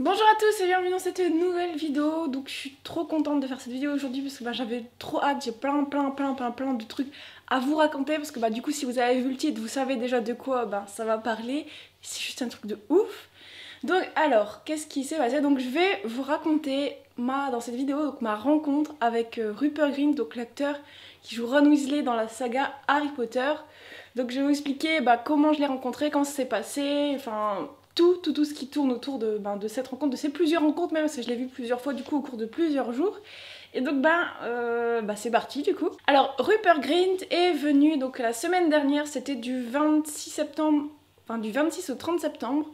Bonjour à tous et bienvenue dans cette nouvelle vidéo. Donc je suis trop contente de faire cette vidéo aujourd'hui parce que j'avais trop hâte, j'ai plein de trucs à vous raconter parce que du coup si vous avez vu le titre, vous savez déjà de quoi ça va parler. C'est juste un truc de ouf. Donc alors, qu'est-ce qui s'est passé? Donc je vais vous raconter dans cette vidéo ma rencontre avec Rupert Grint, donc l'acteur qui joue Ron Weasley dans la saga Harry Potter. Donc je vais vous expliquer comment je l'ai rencontré, quand ça s'est passé, enfin tout ce qui tourne autour de cette rencontre, de ces plusieurs rencontres même, parce que je l'ai vu plusieurs fois du coup au cours de plusieurs jours. Et donc c'est parti du coup. Alors Rupert Grint est venu donc la semaine dernière, c'était du 26 septembre, enfin du 26 au 30 septembre,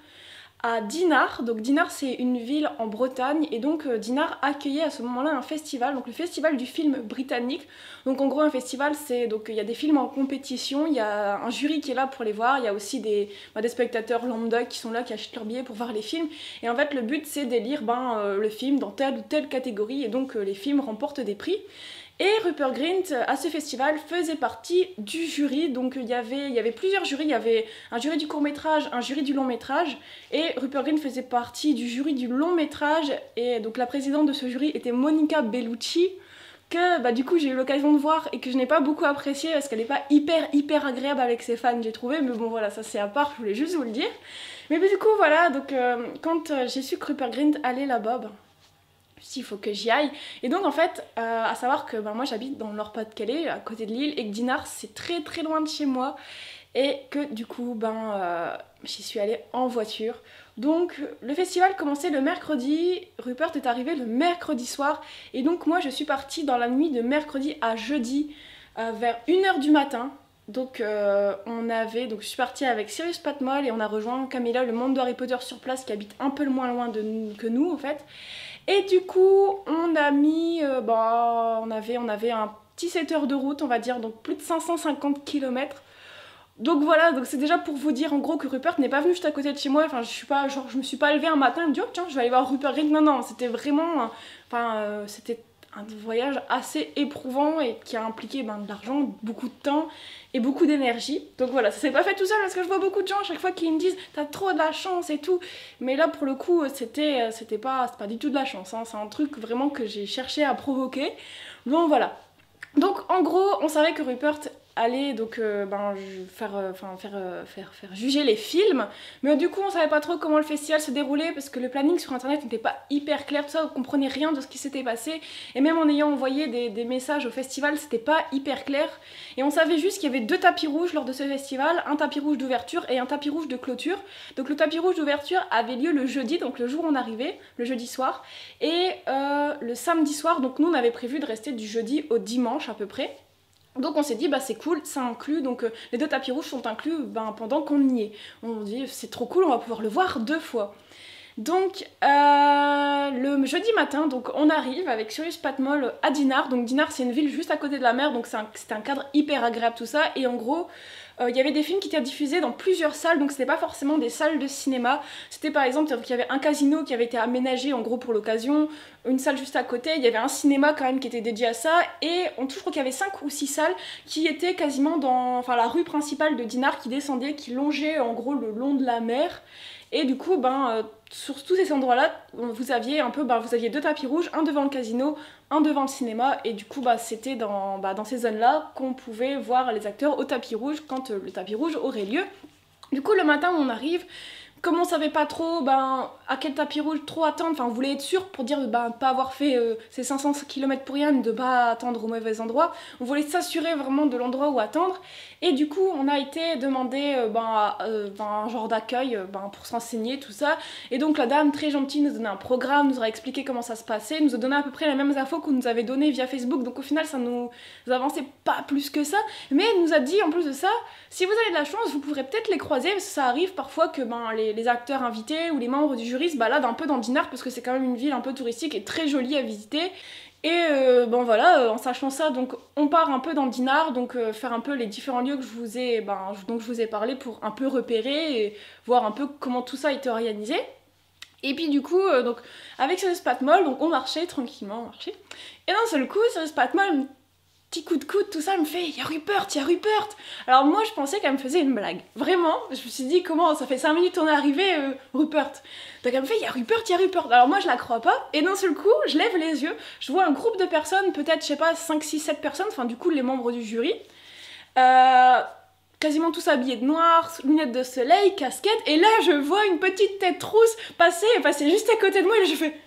à Dinard. Donc Dinard c'est une ville en Bretagne et donc Dinard accueillait à ce moment-là un festival, donc le festival du film britannique. Donc en gros un festival c'est donc il y a des films en compétition, il y a un jury qui est là pour les voir, il y a aussi des spectateurs lambda qui sont là, qui achètent leur billet pour voir les films et en fait le but c'est d'élire le film dans telle ou telle catégorie et donc les films remportent des prix. Et Rupert Grint, à ce festival, faisait partie du jury. Donc il y avait plusieurs jurys. Il y avait un jury du court-métrage, un jury du long-métrage. Et Rupert Grint faisait partie du jury du long-métrage. Et donc la présidente de ce jury était Monica Bellucci, que du coup j'ai eu l'occasion de voir et que je n'ai pas beaucoup apprécié parce qu'elle n'est pas hyper agréable avec ses fans, j'ai trouvé. Mais bon voilà, ça c'est à part, je voulais juste vous le dire. Mais du coup voilà, donc quand j'ai su que Rupert Grint allait là-bas, je me suis dit, il faut que j'y aille. Et donc en fait, à savoir que moi j'habite dans le Nord-Pas-de-Calais, à côté de Lille, et que Dinard c'est très loin de chez moi. Et que du coup, j'y suis allée en voiture. Donc le festival commençait le mercredi, Rupert est arrivé le mercredi soir. Et donc moi je suis partie dans la nuit de mercredi à jeudi, vers 1h du matin. Donc donc je suis partie avec Sirius Patmol et on a rejoint Camilla, le monde de Harry Potter sur place, qui habite un peu moins loin que nous en fait. Et du coup, on a mis, on avait un petit 7 heures de route, on va dire, donc plus de 550 km. Donc voilà, donc c'est déjà pour vous dire en gros que Rupert n'est pas venu juste à côté de chez moi. Enfin, je me suis pas levée un matin et me dit oh tiens, je vais aller voir Rupert Grint. Non, c'était vraiment, c'était un voyage assez éprouvant et qui a impliqué de l'argent, beaucoup de temps et beaucoup d'énergie. Donc voilà, ça s'est pas fait tout seul parce que je vois beaucoup de gens à chaque fois qui me disent t'as trop de la chance et tout. Mais là pour le coup, c'est pas du tout de la chance. Hein. C'est un truc vraiment que j'ai cherché à provoquer. Bon voilà. Donc en gros, on savait que Rupert allait donc faire juger les films, mais du coup on savait pas trop comment le festival se déroulait parce que le planning sur internet n'était pas hyper clair, tout ça, on comprenait rien de ce qui s'était passé et même en ayant envoyé des messages au festival, c'était pas hyper clair et on savait juste qu'il y avait 2 tapis rouges lors de ce festival, un tapis rouge d'ouverture et un tapis rouge de clôture. Donc le tapis rouge d'ouverture avait lieu le jeudi, donc le jour où on arrivait, le jeudi soir, et le samedi soir, donc nous on avait prévu de rester du jeudi au dimanche à peu près. Donc on s'est dit c'est cool, ça inclut, donc les 2 tapis rouges sont inclus pendant qu'on y est. On dit c'est trop cool, on va pouvoir le voir 2 fois. Donc le jeudi matin, donc on arrive avec Sirius Patmol à Dinard. Donc Dinard c'est une ville juste à côté de la mer, donc c'était un cadre hyper agréable tout ça. Et en gros, il y avait des films qui étaient diffusés dans plusieurs salles, donc c'était pas forcément des salles de cinéma. C'était par exemple qu'il y avait un casino qui avait été aménagé en gros pour l'occasion, une salle juste à côté, il y avait un cinéma quand même qui était dédié à ça, et je crois qu'il y avait 5 ou 6 salles qui étaient quasiment dans la rue principale de Dinard qui descendait, qui longeait en gros le long de la mer. Et du coup, sur tous ces endroits-là, vous aviez 2 tapis rouges, un devant le casino, un devant le cinéma, et du coup, c'était dans ces zones-là qu'on pouvait voir les acteurs au tapis rouge quand le tapis rouge aurait lieu. Du coup, le matin où on arrive, comme on savait pas trop à quel tapis rouge trop attendre, on voulait être sûr pour dire pas avoir fait ces 500 km pour rien, de pas attendre au mauvais endroit, on voulait s'assurer vraiment de l'endroit où attendre, et du coup on a été demandé à un genre d'accueil pour s'enseigner tout ça, et donc la dame très gentille nous donnait un programme, nous a expliqué comment ça se passait, nous a donné à peu près les mêmes infos qu'on nous avait donné via Facebook, donc au final ça nous avançait pas plus que ça, mais elle nous a dit en plus de ça, si vous avez de la chance vous pourrez peut-être les croiser, parce que ça arrive parfois que les acteurs invités ou les membres du jury se baladent un peu dans Dinard parce que c'est quand même une ville un peu touristique et très jolie à visiter. Et en sachant ça, donc on part un peu dans Dinard, donc faire un peu les différents lieux que dont je vous ai parlé pour un peu repérer et voir un peu comment tout ça a été organisé. Et puis du coup, avec Sirius Patmol, donc on marchait tranquillement, on marchait. Et d'un seul coup, Sirius Patmol petit coup de coude, tout ça, elle me fait il y a Rupert, il y a Rupert. Alors moi je pensais qu'elle me faisait une blague. Vraiment, je me suis dit comment, ça fait 5 minutes on est arrivé, Rupert. Donc elle me fait il y a Rupert, il y a Rupert. Alors moi je la crois pas, et d'un seul coup, je lève les yeux, je vois un groupe de personnes, peut-être, je sais pas, 5, 6, 7 personnes, enfin du coup les membres du jury. Quasiment tous habillés de noir, lunettes de soleil, casquette, et là je vois une petite tête rousse passer juste à côté de moi, et là je fais...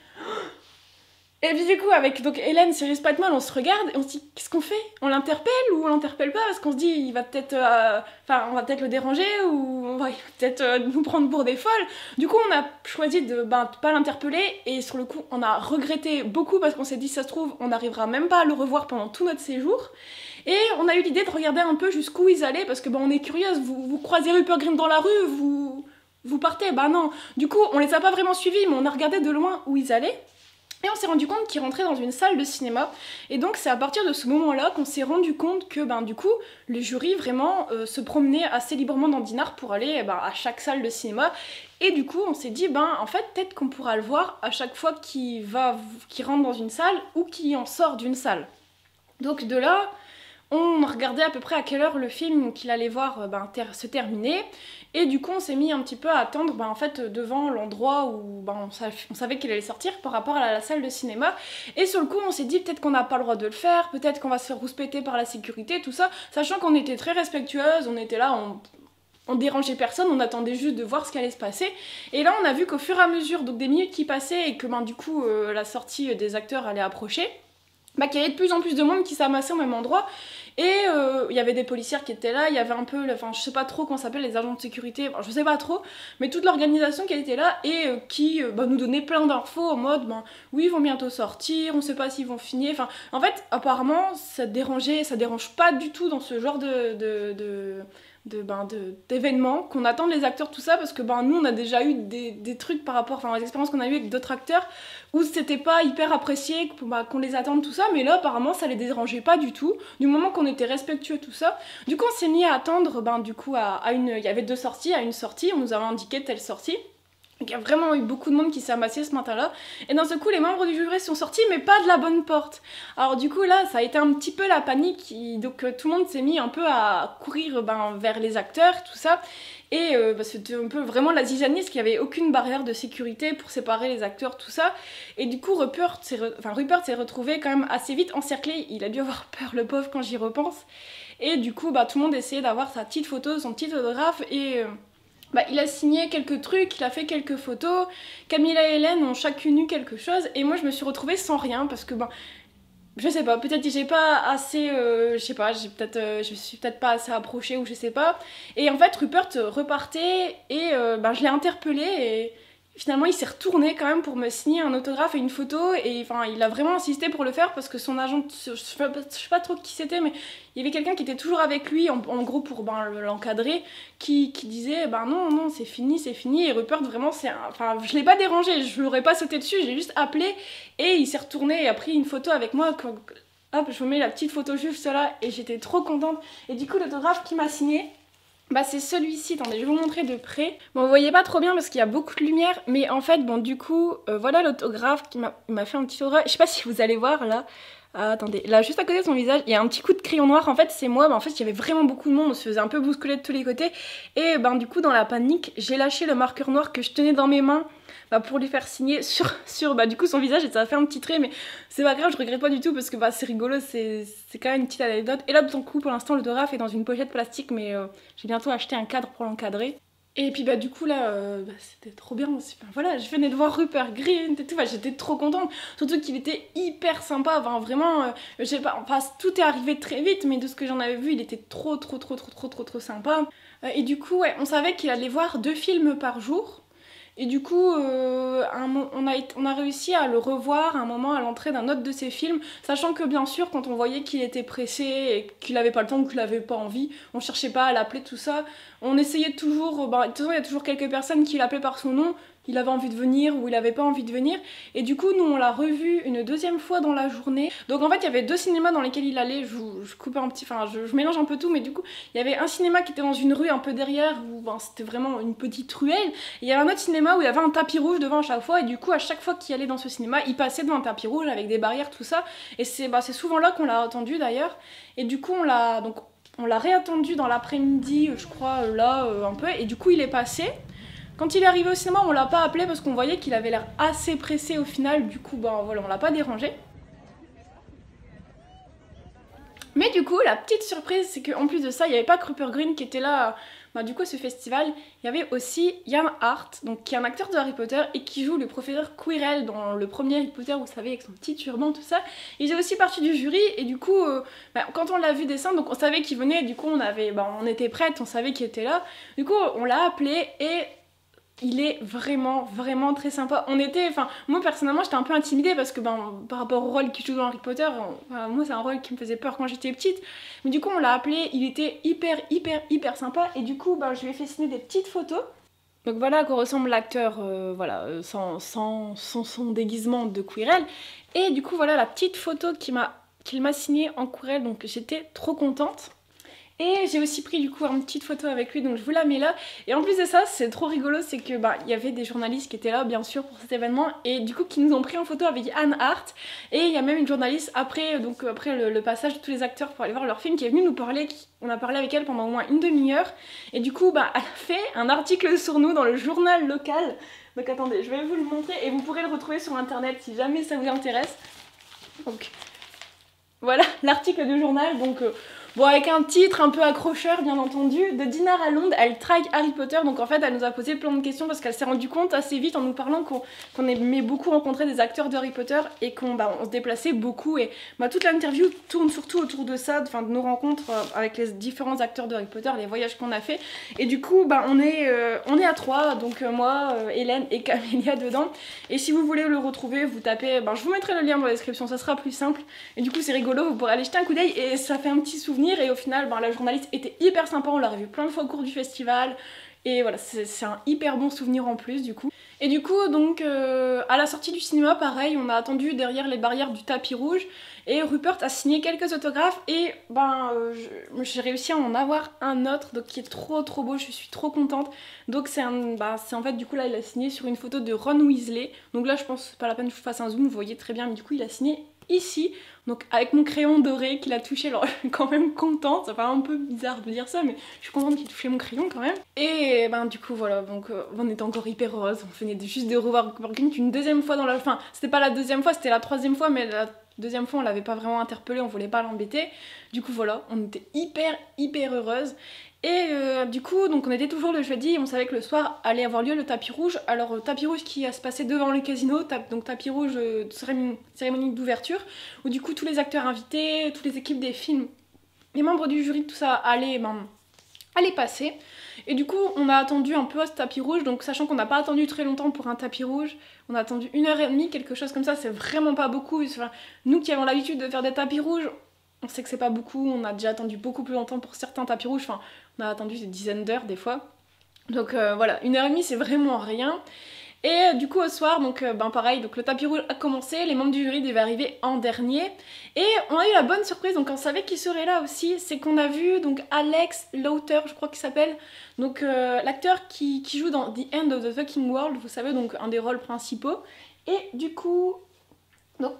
Et puis du coup, avec donc Hélène, Sirius Patman, on se regarde et on se dit qu'est-ce qu'on fait? On l'interpelle ou on l'interpelle pas? Parce qu'on se dit il va peut-être, on va peut-être le déranger ou il va peut-être nous prendre pour des folles. Du coup, on a choisi de pas l'interpeller et sur le coup, on a regretté beaucoup parce qu'on s'est dit ça se trouve, on n'arrivera même pas à le revoir pendant tout notre séjour. Et on a eu l'idée de regarder un peu jusqu'où ils allaient parce que on est curieuse. Vous croisez Rupert Grint dans la rue, vous partez? Bah non. Du coup, on les a pas vraiment suivis, mais on a regardé de loin où ils allaient. Et on s'est rendu compte qu'ils rentraient dans une salle de cinéma. Et donc c'est à partir de ce moment-là qu'on s'est rendu compte que du coup, le jury vraiment se promenait assez librement dans Dinard pour aller à chaque salle de cinéma. Et du coup on s'est dit en fait peut-être qu'on pourra le voir à chaque fois qu'il rentre dans une salle ou qu'il en sort d'une salle. Donc de là, on regardait à peu près à quelle heure le film qu'il allait voir se terminer. Et du coup on s'est mis un petit peu à attendre en fait devant l'endroit où on savait qu'il allait sortir par rapport à la salle de cinéma. Et sur le coup on s'est dit peut-être qu'on n'a pas le droit de le faire, peut-être qu'on va se faire rouspéter par la sécurité, tout ça, sachant qu'on était très respectueuses, on était là, on dérangeait personne, on attendait juste de voir ce qui allait se passer. Et là on a vu qu'au fur et à mesure donc des minutes qui passaient et que du coup la sortie des acteurs allait approcher, qu'il y avait de plus en plus de monde qui s'amassait au même endroit. Et il y avait des policières qui étaient là, il y avait un peu, je sais pas trop comment ça s'appelle, les agents de sécurité, je sais pas trop, mais toute l'organisation qui était là et qui nous donnait plein d'infos en mode oui ils vont bientôt sortir, on sait pas s'ils vont finir, en fait apparemment ça dérange pas du tout dans ce genre d'événements, qu'on attende les acteurs tout ça, parce que nous on a déjà eu des trucs par rapport, aux expériences qu'on a eues avec d'autres acteurs où c'était pas hyper apprécié qu'on les attende tout ça, mais là apparemment ça les dérangeait pas du tout, du moment qu'on était respectueux tout ça. Du coup on s'est mis à attendre du coup il y avait 2 sorties, à une sortie on nous avait indiqué telle sortie. Donc il y a vraiment eu beaucoup de monde qui s'est amassé ce matin-là. Et d'un seul coup, les membres du jury sont sortis, mais pas de la bonne porte. Alors du coup, là, ça a été un petit peu la panique. Donc tout le monde s'est mis un peu à courir vers les acteurs, tout ça. Et c'était un peu vraiment la zizanie, parce qu'il n'y avait aucune barrière de sécurité pour séparer les acteurs, tout ça. Et du coup, Rupert s'est retrouvé quand même assez vite encerclé. Il a dû avoir peur, le pauvre, quand j'y repense. Et du coup, tout le monde essayait d'avoir sa petite photo, son petit autographe, et... il a signé quelques trucs, il a fait quelques photos, Camilla et Hélène ont chacune eu quelque chose, et moi je me suis retrouvée sans rien, parce que je sais pas, peut-être que j'ai pas assez, je me suis peut-être pas assez approchée, ou je sais pas, et en fait Rupert repartait, et je l'ai interpellé, et finalement il s'est retourné quand même pour me signer un autographe et une photo, et il a vraiment insisté pour le faire, parce que son agent, je sais pas trop qui c'était, mais il y avait quelqu'un qui était toujours avec lui, en gros pour l'encadrer, qui disait non c'est fini, et Rupert vraiment je l'ai pas dérangé, je l'aurais pas sauté dessus, j'ai juste appelé, et il s'est retourné et a pris une photo avec moi, hop je vous mets la petite photo juste là, et j'étais trop contente. Et du coup l'autographe qu'il m'a signé, c'est celui-ci, attendez, je vais vous montrer de près. Vous voyez pas trop bien parce qu'il y a beaucoup de lumière, mais en fait, du coup, voilà l'autographe qui m'a fait un petit autographe. Je sais pas si vous allez voir là. Attendez, là juste à côté de son visage, il y a un petit coup de crayon noir, en fait c'est moi, en fait il y avait vraiment beaucoup de monde, on se faisait un peu bousculer de tous les côtés, et du coup dans la panique, j'ai lâché le marqueur noir que je tenais dans mes mains, pour lui faire signer sur du coup son visage, et ça a fait un petit trait, mais c'est pas grave, je regrette pas du tout, parce que c'est rigolo, c'est quand même une petite anecdote. Et là du coup pour l'instant l'autographe est dans une pochette plastique, mais j'ai bientôt acheté un cadre pour l'encadrer. Et puis du coup là, c'était trop bien aussi. Voilà, je venais de voir Rupert Grint et tout, j'étais trop contente. Surtout qu'il était hyper sympa, vraiment, je sais pas, tout est arrivé très vite, mais de ce que j'en avais vu, il était trop sympa. Et du coup, ouais, on savait qu'il allait voir 2 films par jour. Et du coup, on a réussi à le revoir à un moment à l'entrée d'un autre de ses films, sachant que bien sûr, quand on voyait qu'il était pressé et qu'il avait pas le temps ou qu'il avait pas envie, on cherchait pas à l'appeler, tout ça. On essayait toujours, de toute façon, il y a toujours quelques personnes qui l'appelaient par son nom, il avait envie de venir ou il avait pas envie de venir. Et du coup, nous, on l'a revu une 2e fois dans la journée. Donc en fait, il y avait 2 cinémas dans lesquels il allait, je coupe un petit, je mélange un peu tout, mais du coup, il y avait un cinéma qui était dans une rue un peu derrière, où c'était vraiment une petite ruelle. Et il y avait un autre cinéma cinéma où il y avait un tapis rouge devant à chaque fois, et du coup à chaque fois qu'il allait dans ce cinéma, il passait devant un tapis rouge avec des barrières, tout ça, et c'est souvent là qu'on l'a attendu d'ailleurs, et du coup on l'a réattendu dans l'après-midi, je crois, là, un peu, et du coup il est passé. Quand il est arrivé au cinéma, on l'a pas appelé parce qu'on voyait qu'il avait l'air assez pressé au final, du coup, ben voilà, on l'a pas dérangé. Mais du coup, la petite surprise, c'est qu'en plus de ça, il n'y avait pas que Rupert Grint qui était là, du coup, à ce festival. Il y avait aussi Ian Hart, donc, qui est un acteur de Harry Potter et qui joue le professeur Quirrell dans le premier Harry Potter, vous savez, avec son petit turban, tout ça. Il faisait aussi partie du jury et du coup, quand on l'a vu descendre, donc on savait qu'il venait, du coup, on était prêtes, on savait qu'il était là. Du coup, on l'a appelé et il est vraiment très sympa. Moi personnellement j'étais un peu intimidée parce que par rapport au rôle qu'il joue dans Harry Potter, moi c'est un rôle qui me faisait peur quand j'étais petite. Mais du coup on l'a appelé, il était hyper sympa et du coup je lui ai fait signer des petites photos. Donc voilà à quoi ressemble l'acteur, sans son déguisement de Quirrell. Et du coup voilà la petite photo qu'il m'a signée en Quirrell, donc j'étais trop contente. Et j'ai aussi pris du coup une petite photo avec lui, donc je vous la mets là. Et en plus de ça, c'est trop rigolo, c'est que il y avait des journalistes qui étaient là bien sûr pour cet événement et du coup qui nous ont pris en photo avec Anne Hart. Et il y a même une journaliste après le passage de tous les acteurs pour aller voir leur film qui est venue nous parler. On a parlé avec elle pendant au moins une demi-heure. Et du coup, elle a fait un article sur nous dans le journal local. Donc attendez, je vais vous le montrer et vous pourrez le retrouver sur internet si jamais ça vous intéresse. Donc voilà l'article du journal, avec un titre un peu accrocheur bien entendu. De Dinard à Londres, elle traque Harry Potter, donc en fait elle nous a posé plein de questions parce qu'elle s'est rendue compte assez vite en nous parlant qu'on aimait beaucoup rencontrer des acteurs de Harry Potter et qu'on se déplaçait beaucoup et toute l'interview tourne surtout autour de ça, de nos rencontres avec les différents acteurs de Harry Potter, les voyages qu'on a fait et du coup on est à 3, donc moi, Hélène et Camélia dedans et si vous voulez le retrouver vous tapez, je vous mettrai le lien dans la description, ça sera plus simple et du coup c'est rigolo, vous pourrez aller jeter un coup d'œil et ça fait un petit souvenir. Et au final, la journaliste était hyper sympa, on l'a revue plein de fois au cours du festival. Et voilà, c'est un hyper bon souvenir en plus du coup. Et du coup, à la sortie du cinéma, pareil, on a attendu derrière les barrières du tapis rouge. Et Rupert a signé quelques autographes et j'ai réussi à en avoir un autre donc, qui est trop beau, je suis trop contente. Donc c'est en fait du coup là il a signé sur une photo de Ron Weasley. Donc là je pense que c'est pas la peine que je vous fasse un zoom, vous voyez très bien, mais du coup il a signé ici, donc avec mon crayon doré qu'il a touché, alors je suis quand même contente, ça paraît un peu bizarre de dire ça mais je suis contente qu'il ait touché mon crayon quand même. Et du coup voilà, on était encore hyper heureuse, on venait juste de revoir Rupert Grint une deuxième fois c'était pas la deuxième fois, c'était la troisième fois, mais la deuxième fois on l'avait pas vraiment interpellé, on voulait pas l'embêter, du coup voilà, on était hyper heureuse. Et du coup, on était toujours le jeudi et on savait que le soir allait avoir lieu le tapis rouge. Alors tapis rouge qui va se passer devant le casino, donc tapis rouge cérémonie d'ouverture, où du coup tous les acteurs invités, toutes les équipes des films, les membres du jury, tout ça allait passer. Et du coup on a attendu un peu à ce tapis rouge, donc sachant qu'on n'a pas attendu très longtemps pour un tapis rouge, on a attendu 1h30, quelque chose comme ça, c'est vraiment pas beaucoup. Nous qui avons l'habitude de faire des tapis rouges, on sait que c'est pas beaucoup, on a déjà attendu beaucoup plus longtemps pour certains tapis rouges, on a attendu des dizaines d'heures des fois. Donc voilà, 1h30 c'est vraiment rien. Et du coup au soir, pareil, le tapis rouge a commencé, les membres du jury devaient arriver en dernier. Et on a eu la bonne surprise, donc on savait qu'il serait là aussi, c'est qu'on a vu Alex Lauter, je crois qu'il s'appelle, l'acteur qui joue dans The End of the Fucking World, vous savez, un des rôles principaux. Et du coup,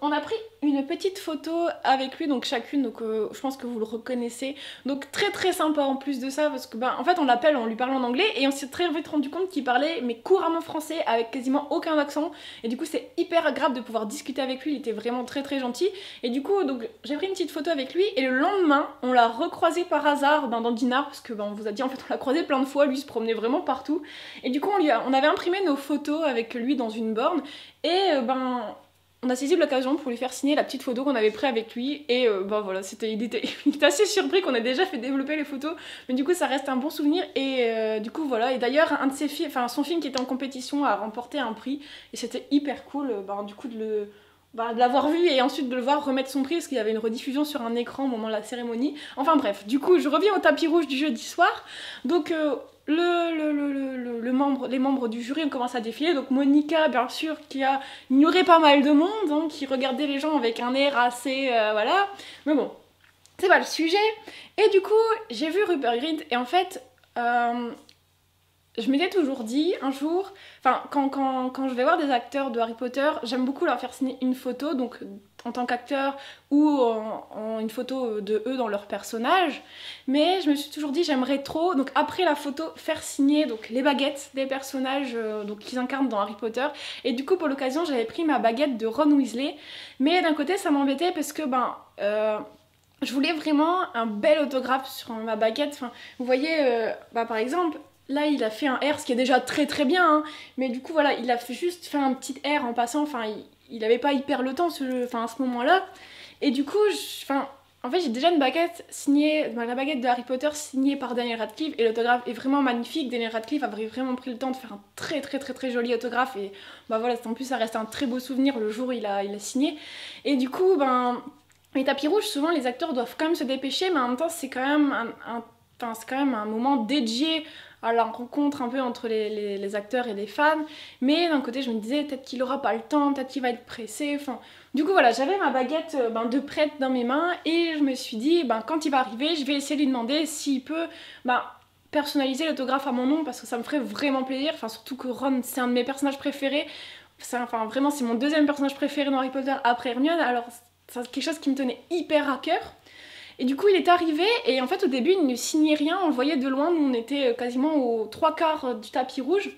on a pris une petite photo avec lui, chacune, je pense que vous le reconnaissez. Donc très sympa en plus de ça, parce que en fait on l'appelle, on lui parle en anglais, et on s'est très vite rendu compte qu'il parlait mais couramment français, avec quasiment aucun accent. Et du coup c'est hyper agréable de pouvoir discuter avec lui, il était vraiment très gentil. Et du coup j'ai pris une petite photo avec lui, et le lendemain on l'a recroisé par hasard dans Dinard, parce que on vous a dit en fait on l'a croisé plein de fois, lui il se promenait vraiment partout. Et du coup on avait imprimé nos photos avec lui dans une borne, et on a saisi l'occasion pour lui faire signer la petite photo qu'on avait prise avec lui et voilà, il était assez surpris qu'on ait déjà fait développer les photos, mais du coup ça reste un bon souvenir et du coup voilà. Et d'ailleurs un de ses films, son film qui était en compétition a remporté un prix et c'était hyper cool du coup de l'avoir vu et ensuite de le voir remettre son prix parce qu'il y avait une rediffusion sur un écran au moment de la cérémonie. Enfin bref, du coup je reviens au tapis rouge du jeudi soir. Donc les membres du jury ont commencé à défiler, donc Monica bien sûr qui a ignoré pas mal de monde, qui regardait les gens avec un air assez voilà, mais bon, c'est pas le sujet. Et du coup j'ai vu Rupert Grint et en fait je m'étais toujours dit un jour, enfin quand je vais voir des acteurs de Harry Potter, j'aime beaucoup leur faire signer une photo, donc en tant qu'acteur ou une photo de eux dans leur personnage, mais je me suis toujours dit j'aimerais trop, donc après la photo, faire signer donc les baguettes des personnages donc qu'ils incarnent dans Harry Potter, et du coup pour l'occasion j'avais pris ma baguette de Ron Weasley, mais d'un côté ça m'embêtait parce que je voulais vraiment un bel autographe sur ma baguette. Enfin, vous voyez, par exemple, là il a fait un R, ce qui est déjà très très bien, hein, mais du coup voilà, il a juste fait un petit R en passant, enfin il avait pas hyper le temps à ce moment-là, et du coup, en fait j'ai déjà une baguette signée, la baguette de Harry Potter signée par Daniel Radcliffe, et l'autographe est vraiment magnifique. Daniel Radcliffe a vraiment pris le temps de faire un très très très très joli autographe, et voilà, en plus ça reste un très beau souvenir le jour où il a signé, et du coup les tapis rouges, souvent les acteurs doivent quand même se dépêcher, mais en même temps c'est quand même c'est quand même un moment dédié à la rencontre un peu entre les acteurs et les fans, mais d'un côté je me disais peut-être qu'il aura pas le temps, peut-être qu'il va être pressé, du coup voilà, j'avais ma baguette de prête dans mes mains, et je me suis dit quand il va arriver, je vais essayer de lui demander s'il peut personnaliser l'autographe à mon nom, parce que ça me ferait vraiment plaisir, surtout que Ron c'est un de mes personnages préférés, vraiment c'est mon deuxième personnage préféré dans Harry Potter après Hermione, alors c'est quelque chose qui me tenait hyper à cœur. Et du coup il est arrivé, et en fait au début il ne signait rien, on le voyait de loin, nous on était quasiment aux 3/4 du tapis rouge,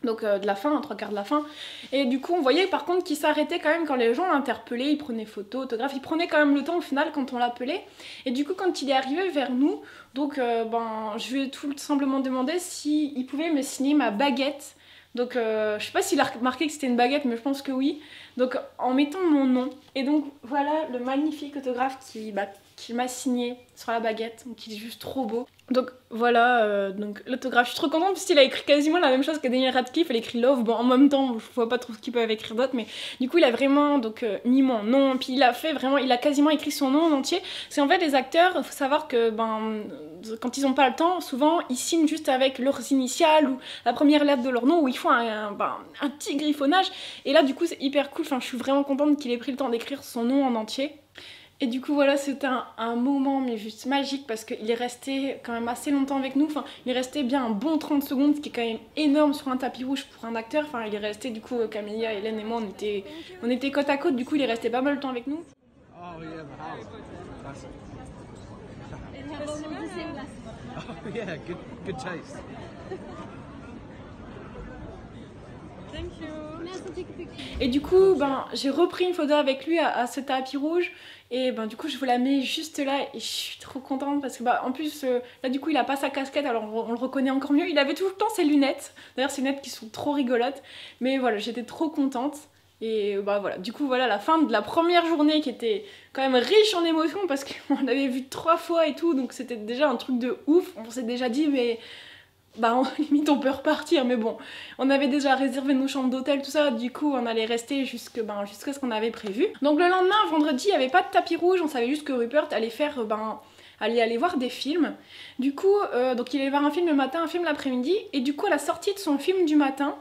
donc de la fin, 3/4 de la fin, et du coup on voyait par contre qu'il s'arrêtait quand même quand les gens l'interpellaient, il prenait photo, autographe, il prenait quand même le temps au final quand on l'appelait, et du coup quand il est arrivé vers nous, donc je lui ai tout simplement demandé s'il pouvait me signer ma baguette. Donc je sais pas s'il a remarqué que c'était une baguette, mais je pense que oui. Donc en mettant mon nom. Et donc voilà le magnifique autographe qu'il m'a signé sur la baguette, donc il est juste trop beau. Donc voilà, donc l'autographe, je suis trop contente parce qu'il a écrit quasiment la même chose que Daniel Radcliffe, il a écrit Love, en même temps je vois pas trop ce qu'ils peuvent écrire d'autre, mais du coup il a vraiment mis mon nom, puis il a quasiment écrit son nom en entier. C'est en fait les acteurs, il faut savoir que quand ils ont pas le temps, souvent ils signent juste avec leurs initiales ou la première lettre de leur nom, ou ils font un petit griffonnage, et là du coup c'est hyper cool, je suis vraiment contente qu'il ait pris le temps d'écrire son nom en entier. Et du coup voilà, c'était un moment mais juste magique, parce qu'il est resté quand même assez longtemps avec nous, il est resté bien un bon 30 secondes, ce qui est quand même énorme sur un tapis rouge pour un acteur, il est resté du coup, Camélia, Hélène et moi on était côte à côte, du coup il est resté pas mal de temps avec nous. Oh yeah, the house. Classic. It has all the same glasses. Oh yeah, good taste. Thank you. Let's take a picture. Et du coup, j'ai repris une photo avec lui à ce tapis rouge, et du coup je vous la mets juste là, et je suis trop contente parce que en plus là du coup il a pas sa casquette, alors on le reconnaît encore mieux. Il avait tout le temps ses lunettes, d'ailleurs ces lunettes qui sont trop rigolotes, mais voilà, j'étais trop contente. Et voilà, du coup voilà la fin de la première journée qui était quand même riche en émotions, parce qu'on l'avait vu 3 fois et tout, donc c'était déjà un truc de ouf. On s'est déjà dit mais limite on peut repartir, mais bon, on avait déjà réservé nos chambres d'hôtel, tout ça, du coup on allait rester jusqu'à ce qu'on avait prévu. Donc le lendemain, vendredi, il n'y avait pas de tapis rouge, on savait juste que Rupert allait faire, aller voir des films. Du coup, donc il allait voir un film le matin, un film l'après-midi, et du coup à la sortie de son film du matin,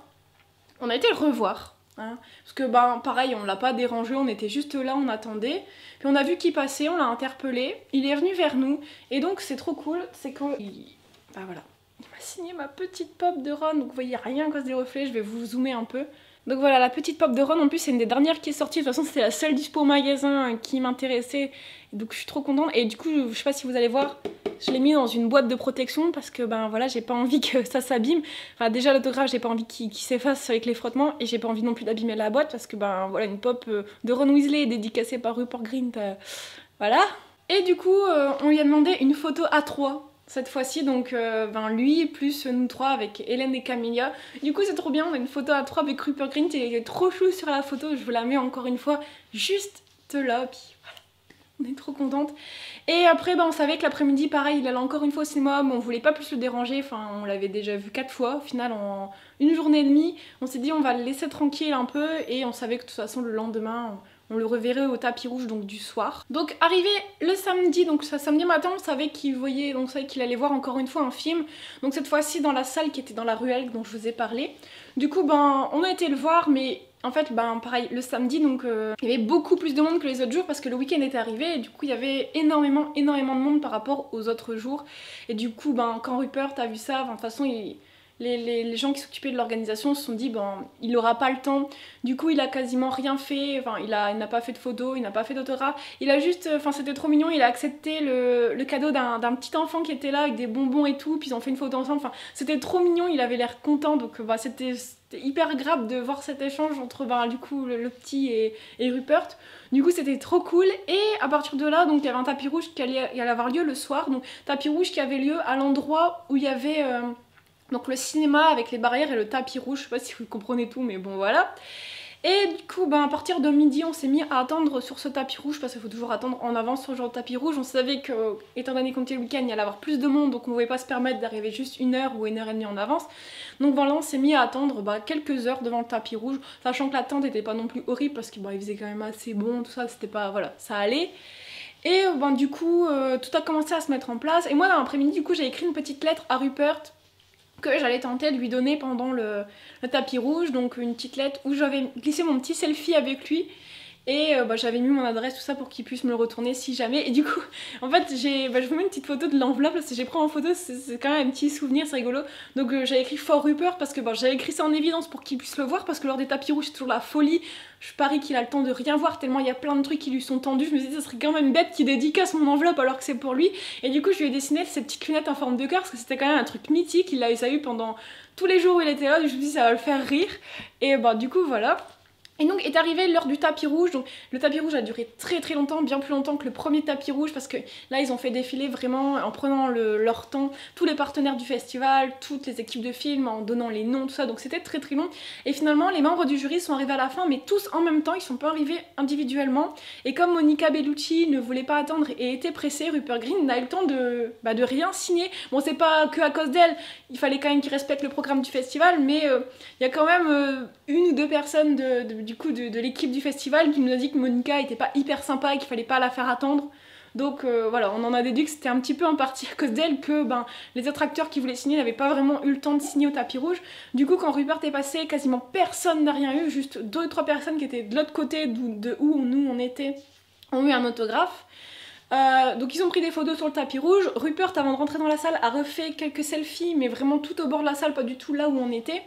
on a été le revoir. Hein, parce que pareil, on l'a pas dérangé, on était juste là, on attendait, puis on a vu qu'il passait, on l'a interpellé, il est venu vers nous, et donc c'est trop cool, c'est que voilà, il m'a signé ma petite pop de Ron, donc vous voyez rien à cause des reflets, je vais vous zoomer un peu. Donc voilà, la petite pop de Ron, en plus c'est une des dernières qui est sortie, de toute façon c'était la seule dispo au magasin qui m'intéressait, donc je suis trop contente. Et du coup, je sais pas si vous allez voir, je l'ai mis dans une boîte de protection parce que voilà, j'ai pas envie que ça s'abîme. Enfin déjà l'autographe, j'ai pas envie qu'il s'efface avec les frottements, et j'ai pas envie non plus d'abîmer la boîte parce que voilà, une pop de Ron Weasley dédicacée par Rupert Grint, voilà. Et du coup, on lui a demandé une photo à 3. Cette fois-ci, donc lui plus nous 3 avec Hélène et Camélia. Du coup c'est trop bien, on a une photo à 3 avec Rupert Grint, et il est trop chou sur la photo, je vous la mets encore une fois juste là, puis voilà, on est trop contente. Et après on savait que l'après-midi pareil, il allait encore une fois au cinéma, mais on voulait pas plus le déranger, on l'avait déjà vu 4 fois au final en une journée et demie. On s'est dit on va le laisser tranquille un peu, et on savait que de toute façon le lendemain on le reverrait au tapis rouge, donc du soir. Donc arrivé le samedi, donc samedi matin, on savait qu'il allait voir encore une fois un film. Donc cette fois-ci dans la salle qui était dans la ruelle dont je vous ai parlé. Du coup on a été le voir, mais en fait pareil le samedi, donc il y avait beaucoup plus de monde que les autres jours parce que le week-end était arrivé, et du coup il y avait énormément de monde par rapport aux autres jours. Et du coup quand Rupert a vu ça, de toute façon il les gens qui s'occupaient de l'organisation se sont dit bon, il aura pas le temps, du coup il a quasiment rien fait, enfin il n'a pas fait de photos, il n'a pas fait d'autographe, il a juste, enfin c'était trop mignon, il a accepté le cadeau d'un petit enfant qui était là avec des bonbons et tout, puis ils ont fait une photo ensemble, enfin c'était trop mignon, il avait l'air content, donc bah, c'était hyper agréable de voir cet échange entre bah, du coup le petit et Rupert. Du coup c'était trop cool, et à partir de là donc il y avait un tapis rouge qui allait avoir lieu le soir, donc tapis rouge qui avait lieu à l'endroit où il y avait donc le cinéma avec les barrières et le tapis rouge, je sais pas si vous comprenez tout mais bon voilà. Et du coup ben, à partir de midi on s'est mis à attendre sur ce tapis rouge parce qu'il faut toujours attendre en avance sur le genre de tapis rouge. On savait que étant donné qu'on était le week-end il y allait avoir plus de monde, donc on ne pouvait pas se permettre d'arriver juste 1 heure ou 1 heure et demie en avance. Donc voilà, on s'est mis à attendre quelques heures devant le tapis rouge, sachant que l'attente n'était pas non plus horrible parce qu'il faisait quand même assez bon, tout ça, c'était pas, voilà, ça allait. Et ben, du coup tout a commencé à se mettre en place, et moi dans l'après-midi du coup j'ai écrit une petite lettre à Rupert que j'allais tenter de lui donner pendant le tapis rouge, donc une petite lettre où j'avais glissé mon petit selfie avec lui, et j'avais mis mon adresse, tout ça, pour qu'il puisse me le retourner si jamais. Et du coup, en fait, je vous mets une petite photo de l'enveloppe, parce que j'ai pris en photo, c'est quand même un petit souvenir, c'est rigolo. Donc j'avais écrit For Rupert, parce que j'avais écrit ça en évidence pour qu'il puisse le voir, parce que lors des tapis rouges, c'est toujours la folie. Je parie qu'il a le temps de rien voir, tellement il y a plein de trucs qui lui sont tendus. Je me suis dit, ça serait quand même bête qu'il dédicace mon enveloppe alors que c'est pour lui. Et du coup, je lui ai dessiné ces petites lunettes en forme de cœur, parce que c'était quand même un truc mythique. Il a eu pendant tous les jours où il était là, je me suis dit, ça va le faire rire. Et du coup, voilà. Et donc est arrivée l'heure du tapis rouge, donc le tapis rouge a duré très très longtemps, bien plus longtemps que le premier tapis rouge, parce que là ils ont fait défiler vraiment en prenant leur temps tous les partenaires du festival, toutes les équipes de films, en donnant les noms, tout ça, donc c'était très très long. Et finalement les membres du jury sont arrivés à la fin, mais tous en même temps, ils sont pas arrivés individuellement, et comme Monica Bellucci ne voulait pas attendre et était pressée, Rupert Grint n'a eu le temps de rien signer. Bon, c'est pas que à cause d'elle, il fallait quand même qu'ils respectent le programme du festival, mais il y a quand même une ou deux personnes de l'équipe du festival qui nous a dit que Monica était pas hyper sympa et qu'il fallait pas la faire attendre. Donc voilà, on en a déduit que c'était un petit peu en partie à cause d'elle que les autres acteurs qui voulaient signer n'avaient pas vraiment eu le temps de signer au tapis rouge. Du coup, quand Rupert est passé, quasiment personne n'a rien eu, juste 2 ou 3 personnes qui étaient de l'autre côté de où nous on était ont eu un autographe. Donc ils ont pris des photos sur le tapis rouge. Rupert, avant de rentrer dans la salle, a refait quelques selfies, mais vraiment tout au bord de la salle, pas du tout là où on était.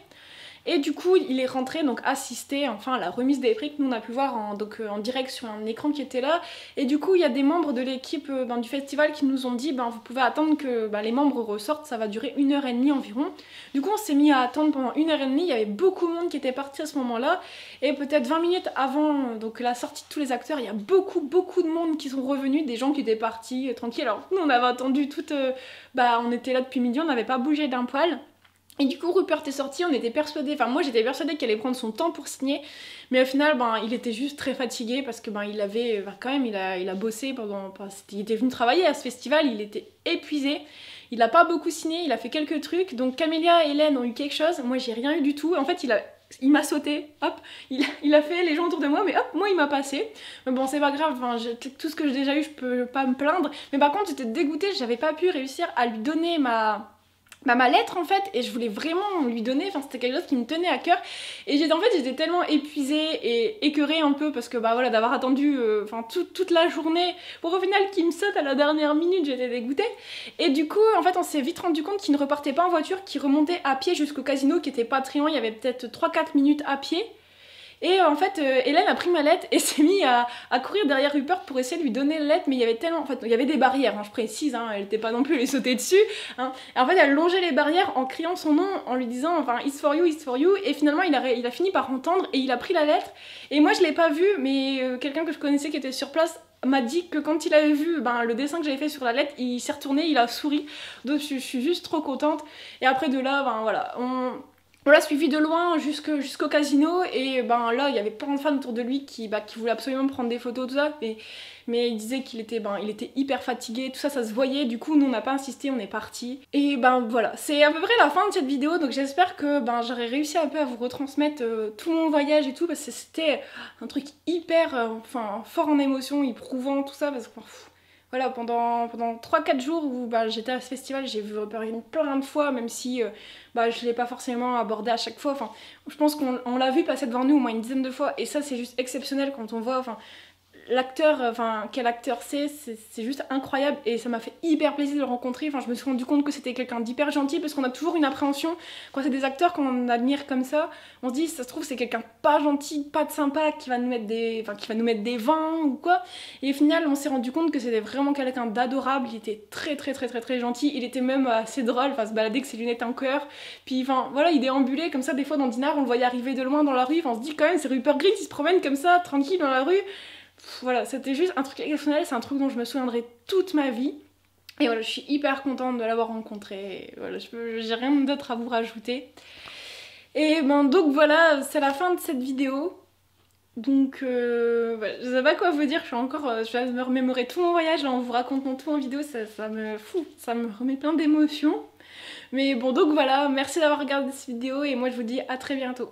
Et du coup, il est rentré donc assister enfin à la remise des prix que nous on a pu voir en direct sur un écran qui était là. Et du coup, il y a des membres de l'équipe du festival qui nous ont dit vous pouvez attendre que les membres ressortent, ça va durer 1 heure et demie environ. Du coup, on s'est mis à attendre pendant 1 heure et demie. Il y avait beaucoup de monde qui était parti à ce moment-là. Et peut-être 20 minutes avant donc la sortie de tous les acteurs, il y a beaucoup de monde qui sont revenus, des gens qui étaient partis tranquilles. Alors nous, on avait attendu on était là depuis midi, on n'avait pas bougé d'un poil. Et du coup Rupert est sorti, on était persuadés, enfin moi j'étais persuadée qu'il allait prendre son temps pour signer, mais au final il était juste très fatigué parce que il avait quand même il a bossé il était venu travailler à ce festival, il était épuisé, il a pas beaucoup signé, il a fait quelques trucs, donc Camélia et Hélène ont eu quelque chose, moi j'ai rien eu du tout, en fait il m'a sauté, hop, il a fait les gens autour de moi, mais hop, moi il m'a passé. Mais bon, c'est pas grave, tout ce que j'ai déjà eu, je peux pas me plaindre. Mais par contre, j'étais dégoûtée, j'avais pas pu réussir à lui donner ma lettre en fait, et je voulais vraiment lui donner, c'était quelque chose qui me tenait à cœur, et j'étais tellement épuisée et écœurée un peu parce que d'avoir attendu toute la journée pour au final qu'il me saute à la dernière minute, j'étais dégoûtée. Et du coup en fait on s'est vite rendu compte qu'il ne repartait pas en voiture, qu'il remontait à pied jusqu'au casino qui était pas très loin, il y avait peut-être 3-4 minutes à pied. Et en fait, Hélène a pris ma lettre et s'est mise à courir derrière Rupert pour essayer de lui donner la lettre, mais il y avait tellement... En fait, il y avait des barrières, je précise, elle n'était pas non plus lui sauter dessus. Et en fait, elle longeait les barrières en criant son nom, en lui disant « It's for you », et finalement, il a fini par entendre et il a pris la lettre. Et moi, je l'ai pas vue, mais quelqu'un que je connaissais qui était sur place m'a dit que quand il avait vu le dessin que j'avais fait sur la lettre, il s'est retourné, il a souri. Donc je suis juste trop contente. Et après de là, voilà, on l'a suivi de loin jusqu'au casino, et là il y avait plein de fans autour de lui qui voulaient absolument prendre des photos, tout ça, mais il disait qu'il était, il était hyper fatigué, tout ça, ça se voyait. Du coup nous on n'a pas insisté, on est parti. Et voilà, c'est à peu près la fin de cette vidéo, donc j'espère que j'aurais réussi un peu à vous retransmettre tout mon voyage et tout, parce que c'était un truc hyper, fort en émotion, éprouvant, tout ça, parce que... Voilà, pendant 3-4 jours où j'étais à ce festival, j'ai vu Rupert Grint plein de fois, même si je l'ai pas forcément abordé à chaque fois. Je pense qu'on l'a vu passer devant nous au moins une dizaine de fois, et ça c'est juste exceptionnel quand on voit l'acteur, enfin quel acteur c'est juste incroyable et ça m'a fait hyper plaisir de le rencontrer. Enfin je me suis rendu compte que c'était quelqu'un d'hyper gentil parce qu'on a toujours une appréhension quand c'est des acteurs qu'on admire comme ça. On se dit ça se trouve c'est quelqu'un pas gentil, pas de sympa qui va nous mettre des vins ou quoi. Et au final on s'est rendu compte que c'était vraiment quelqu'un d'adorable. Il était très gentil. Il était même assez drôle, enfin se balader avec ses lunettes en cœur. Puis enfin voilà il déambulait comme ça des fois dans Dinard on le voyait arriver de loin dans la rue. Enfin, on se dit quand même c'est Rupert Grint il se promène comme ça tranquille dans la rue. Voilà, c'était juste un truc exceptionnel, c'est un truc dont je me souviendrai toute ma vie. Et voilà, je suis hyper contente de l'avoir rencontré. Voilà, j'ai rien d'autre à vous rajouter. Et ben donc voilà, c'est la fin de cette vidéo. Donc voilà, je sais pas quoi vous dire, je vais me remémorer tout mon voyage là, en vous racontant tout en vidéo, ça me remet plein d'émotions. Mais bon donc voilà, merci d'avoir regardé cette vidéo et moi je vous dis à très bientôt.